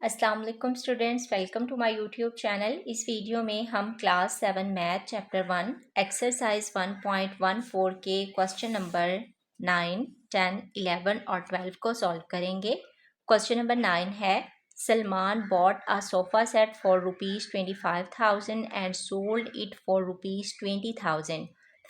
अस्सलाम वालेकुम students, welcome to my YouTube channel. इस वीडियो में हम क्लास 7 मैथ चैप्टर 1 एक्सरसाइज 1.14 के क्वेश्चन नंबर 9, 10, 11 और 12 को सॉल्व करेंगे। क्वेश्चन नंबर 9 है, Salman bought a sofa set for ₹25,000 and sold it for ₹20,000।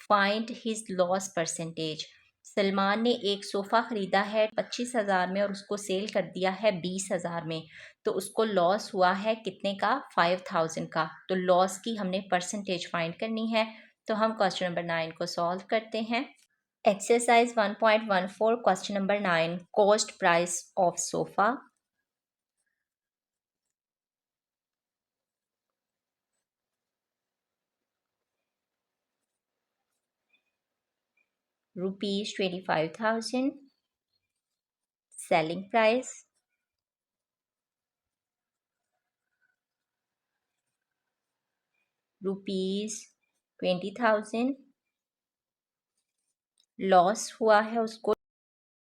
Find his loss percentage. Salman ने एक सोफ़ा ख़रीदा है 25,000 में और उसको सेल कर दिया है 20,000 में, तो उसको लॉस हुआ है कितने का? 5,000 का। तो लॉस की हमने परसेंटेज फाइंड करनी है। तो हम क्वेश्चन नंबर 9 को सॉल्व करते हैं। Exercise 1.14 question number 9, cost price of sofa. ₹25,000 selling price ₹20,000। Loss हुआ है उसको,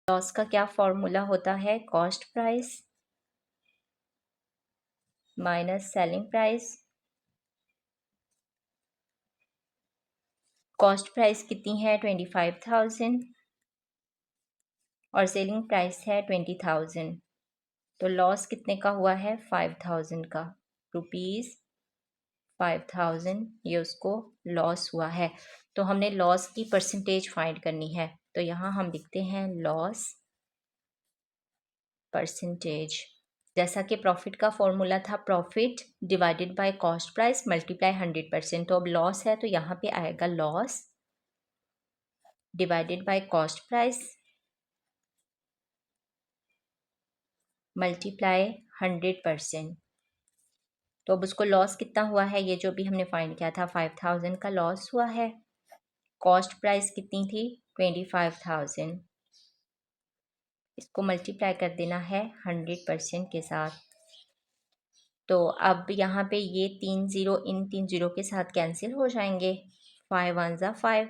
लॉस का क्या फॉर्मूला होता है? Cost price minus selling price. Cost price कितनी है? 25,000 और सेलिंग प्राइस है 20,000। तो लॉस कितने का हुआ है? 5,000 का। ₹5,000 ये उसको लॉस हुआ है। तो हमने लॉस की परसेंटेज फाइंड करनी है। तो यहाँ हम लिखते हैं लॉस परसेंटेज। जैसा कि प्रॉफिट का फॉर्मूला था, profit divided by cost price multiply 100%। तो अब लॉस है तो यहाँ पे आएगा loss divided by cost price multiply 100%। तो अब उसको लॉस कितना हुआ है? ये जो भी हमने फाइंड किया था 5,000 का लॉस हुआ है। कॉस्ट प्राइस कितनी थी? 25,000। इसको मल्टीप्लाई कर देना है 100% के साथ। तो अब यहाँ पे ये 3 ज़ीरो इन 3 ज़ीरो के साथ कैंसिल हो जाएंगे। 5 1 ज़ा 5,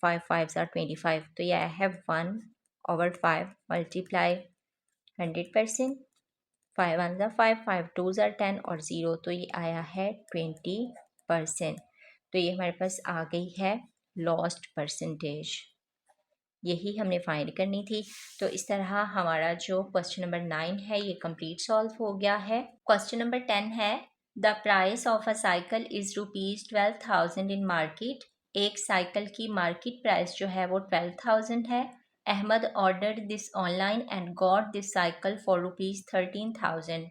5 5 ज़ा 25। तो ये है 1/5 मल्टीप्लाई 100%। 5 1 ज़ा 5, 5 2 ज़ा 10 और 0, तो ये आया है 20%। तो ये हमारे पास आ गई है लॉस्ट परसेंटेज। यही हमने फाइंड करनी थी। तो इस तरह हमारा जो क्वेश्चन नंबर 9 है ये कंप्लीट सॉल्व हो गया है। क्वेश्चन नंबर 10 है, the price of a cycle is ₹12,000 in market. एक साइकिल की मार्केट प्राइस जो है वो 12,000 है। Ahmed ordered this online and got this cycle for ₹13,000।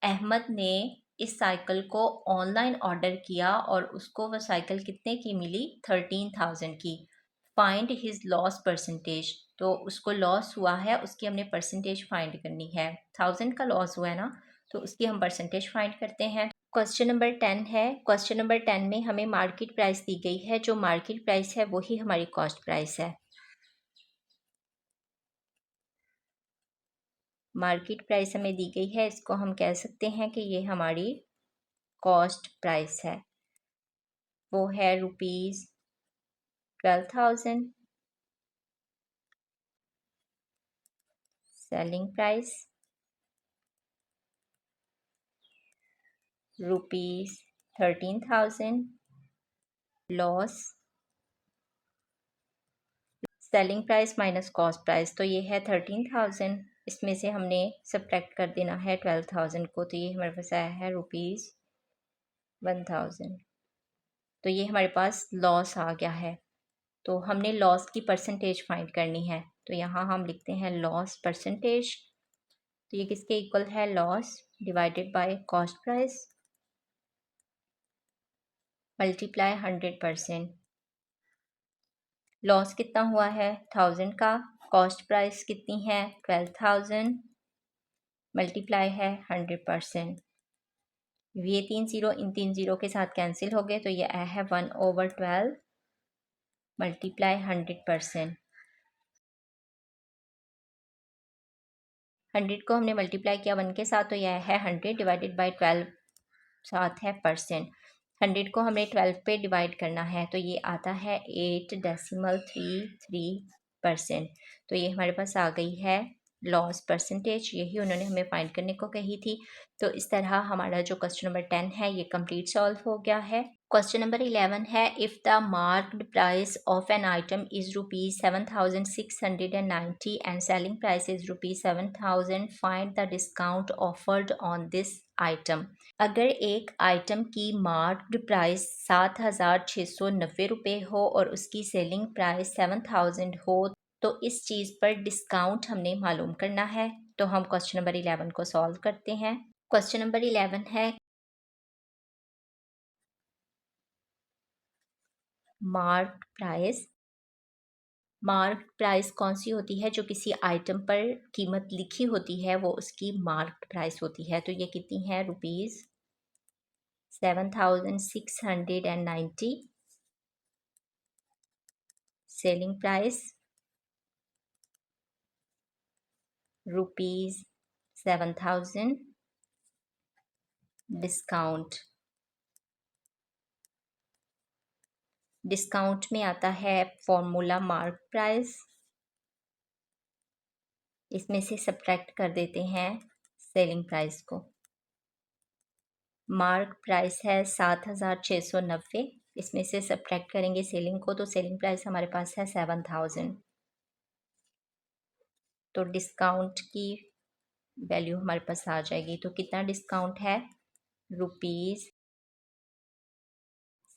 Ahmed ने इस साइकिल को ऑनलाइन ऑर्डर किया और उसको वह साइकिल कितने की मिली? 13,000 की। Find his loss percentage. तो उसको लॉस हुआ है, उसकी हमने परसेंटेज फाइंड करनी है। 1000 का लॉस हुआ है ना, तो उसकी हम परसेंटेज फाइंड करते हैं। क्वेश्चन नंबर 10 है। क्वेश्चन नंबर 10 में हमें मार्केट प्राइस दी गई है। जो मार्केट प्राइस है वही हमारी कॉस्ट प्राइस है। मार्केट प्राइस हमें दी गई है, इसको हम कह सकते हैं कि ये हमारी कॉस्ट प्राइस है। वो है ₹12,000। Selling price ₹13,000। Loss selling price minus cost price, तो ये है 13,000। इसमें से हमने सब्ट्रैक्ट कर देना है 12,000 को, तो ये हमारे पास आया है ₹1,000। तो ये हमारे पास लॉस आ गया है। तो हमने लॉस की परसेंटेज फाइंड करनी है। तो यहाँ हम लिखते हैं लॉस परसेंटेज। तो ये किसके इक्वल है? Loss divided by cost price multiply 100%। Loss कितना हुआ है? 1000 का। कॉस्ट प्राइस कितनी है? 12,000 मल्टीप्लाई है 100%। ये 3 ज़ीरो इन 3 ज़ीरो के साथ कैंसिल हो गए, तो ये आया है 1/12 मल्टीप्लाई 100%। 100 को हमने मल्टीप्लाई किया 1 के साथ, तो यह है 100 डिवाइडेड बाई 12, साथ है परसेंट। 100 को हमें 12 पे डिवाइड करना है, तो ये आता है 8.33%। तो ये हमारे पास आ गई है लॉस परसेंटेज, यही उन्होंने हमें फाइंड करने को कही थी। तो इस तरह हमारा जो क्वेश्चन नंबर 10 है ये कंप्लीट सॉल्व हो गया है। क्वेश्चन नंबर 11 है, if the marked price of an item is ₹7,690 and selling price is ₹7,000, find the discount offered on this item. अगर एक आइटम की मार्क्ड प्राइस ₹7,690 हो और उसकी सेलिंग प्राइस 7,000 हो तो इस चीज़ पर डिस्काउंट हमने मालूम करना है। तो हम क्वेश्चन नंबर 11 को सॉल्व करते हैं। क्वेश्चन नंबर 11 है, मार्क प्राइस। मार्क प्राइस कौन सी होती है? जो किसी आइटम पर कीमत लिखी होती है वो उसकी मार्क प्राइस होती है। तो ये कितनी है? ₹7,690। Selling price ₹7,000। डिस्काउंट, डिस्काउंट में आता है फॉर्मूला मार्क प्राइस। इसमें से सब्ट्रैक्ट कर देते हैं सेलिंग प्राइस को। मार्क प्राइस है 7,690, इसमें से सब्ट्रैक्ट करेंगे सेलिंग को तो सेलिंग प्राइस हमारे पास है 7,000। तो डिस्काउंट की वैल्यू हमारे पास आ जाएगी। तो कितना डिस्काउंट है?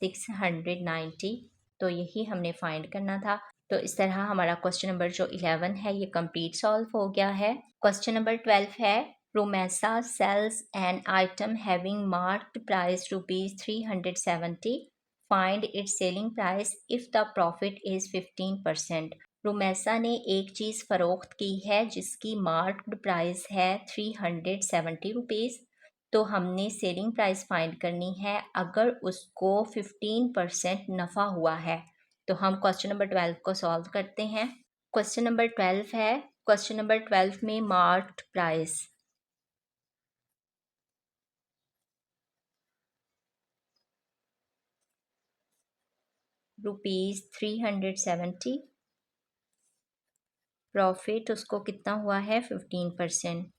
₹690। तो यही हमने फाइंड करना था। तो इस तरह हमारा क्वेश्चन नंबर जो 11 है ये कंप्लीट सॉल्व हो गया है। क्वेश्चन नंबर 12 है, Promessa sells an item having marked price ₹370. Find its selling price if the profit is 15%. प्रोमेसा ने एक चीज़ फ़रोख्त की है जिसकी मार्क्ड प्राइस है ₹370। तो हमने सेलिंग प्राइस फाइंड करनी है अगर उसको 15% नफ़ा हुआ है। तो हम क्वेश्चन नंबर 12 को सॉल्व करते हैं। क्वेश्चन नंबर 12 है, क्वेश्चन नंबर 12 में मार्क्ड प्राइस ₹370, प्रॉफिट उसको कितना हुआ है? 15%।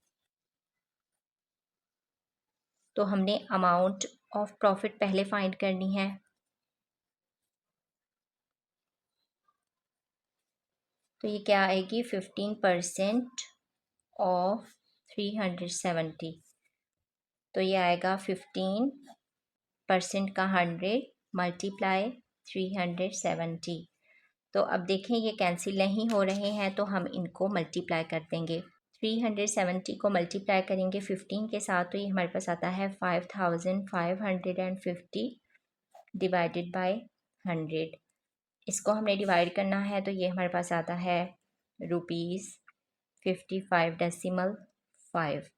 तो हमने अमाउंट ऑफ प्रॉफिट पहले फाइंड करनी है। तो ये क्या आएगी? 15% ऑफ 370। तो ये आएगा 15% का 100 मल्टीप्लाई 370। तो अब देखें ये कैंसिल नहीं हो रहे हैं तो हम इनको मल्टीप्लाई कर देंगे। 370 को मल्टीप्लाई करेंगे 15 के साथ तो ये हमारे पास आता है 5,550 डिवाइडेड बाय 100। इसको हमने डिवाइड करना है तो ये हमारे पास आता है ₹55.5।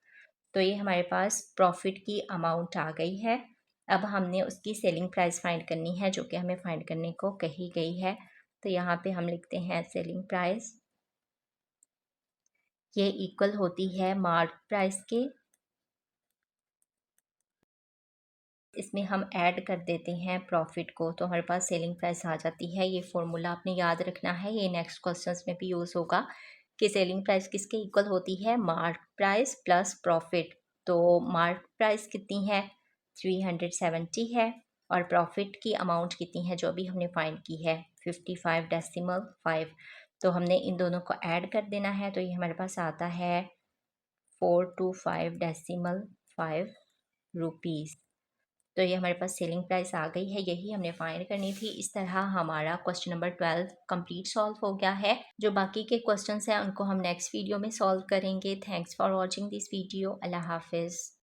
तो ये हमारे पास प्रॉफिट की अमाउंट आ गई है। अब हमने उसकी सेलिंग प्राइस फाइंड करनी है जो कि हमें फाइंड करने को कही गई है। तो यहाँ पे हम लिखते हैं सेलिंग प्राइस, ये इक्वल होती है मार्क प्राइस के। इसमें हम ऐड कर देते हैं प्रॉफिट को तो हमारे पास सेलिंग प्राइस आ जाती है। ये फॉर्मूला आपने याद रखना है, ये नेक्स्ट क्वेश्चंस में भी यूज़ होगा कि सेलिंग प्राइस किसके इक्वल होती है? Mark price plus profit. तो मार्क प्राइस कितनी है? 370 है और प्रॉफिट की अमाउंट कितनी है जो अभी हमने फाइंड की है? 55.5। तो हमने इन दोनों को ऐड कर देना है तो ये हमारे पास आता है 425.5 रुपीज़। तो ये हमारे पास सेलिंग प्राइस आ गई है, यही हमने फाइंड करनी थी। इस तरह हमारा क्वेश्चन नंबर 12 कंप्लीट सॉल्व हो गया है। जो बाकी के क्वेश्चंस हैं उनको हम नेक्स्ट वीडियो में सॉल्व करेंगे। Thanks for watching this video. अल्लाह हाफिज़।